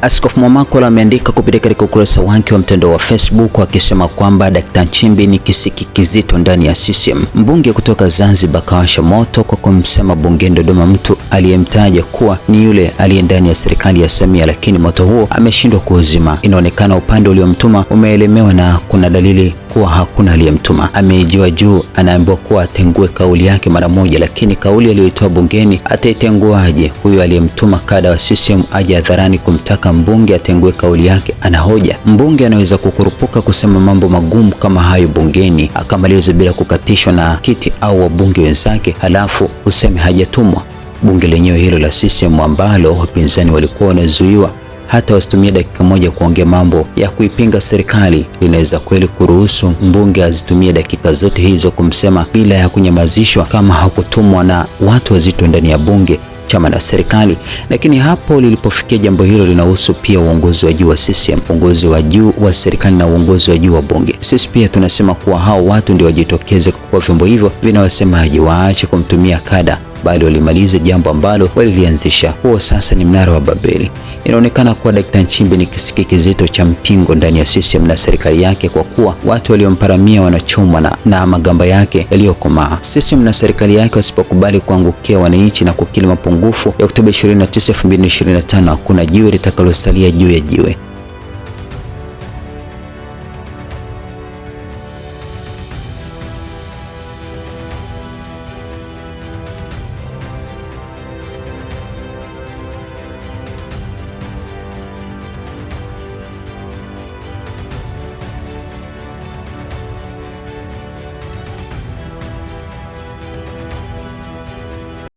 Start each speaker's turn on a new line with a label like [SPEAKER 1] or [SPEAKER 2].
[SPEAKER 1] Askofu Mwamakola ameandika kupitia katika ukurasa wake wa mtandao wa Facebook akisema kwamba Dkt. Nchimbi ni kisiki kizito ndani ya CCM. Mbunge kutoka Zanzibar kawasha moto kwa kumsema bungeni Dodoma mtu aliyemtaja kuwa ni yule aliye ndani ya serikali ya Samia, lakini moto huo ameshindwa kuuzima. Inaonekana upande uliomtuma umeelemewa na kuna dalili kuwa hakuna aliyemtuma. Amejiwa juu, anaambiwa kuwa atengue kauli yake mara moja, lakini kauli aliyoitoa bungeni ataitenguaje? Huyo aliyemtuma kada wa CCM aje hadharani kumtaka mbunge atengue kauli yake? Anahoja mbunge anaweza kukurupuka kusema mambo magumu kama hayo bungeni akamaliza bila kukatishwa na kiti au wabunge wenzake, halafu useme hajatumwa. Bunge lenyewe hilo la CCM ambalo wapinzani walikuwa wanazuiwa hata wasitumie dakika moja kuongea mambo ya kuipinga serikali, linaweza kweli kuruhusu mbunge azitumie dakika zote hizo kumsema bila ya kunyamazishwa kama hakutumwa na watu wazito ndani ya bunge, chama na serikali? Lakini hapo lilipofikia jambo hilo linahusu pia uongozi wa juu wa CCM, uongozi wa juu wa serikali na uongozi wa juu wa bunge. Sisi pia tunasema kuwa hao watu ndio wajitokeze, kwa vyombo hivyo vinawasemaje waache kumtumia kada, bali walimaliza jambo ambalo walilianzisha. Huo sasa ni mnara wa Babeli. Inaonekana kuwa Dkt. Nchimbi ni kisiki kizito cha mpingo ndani ya CCM na serikali yake, kwa kuwa watu waliomparamia wanachomwa na magamba yake yaliyokomaa. CCM na serikali yake wasipokubali kuangukia wananchi na kukiri mapungufu ya Oktoba 29, 2025, hakuna jiwe litakalosalia juu ya jiwe.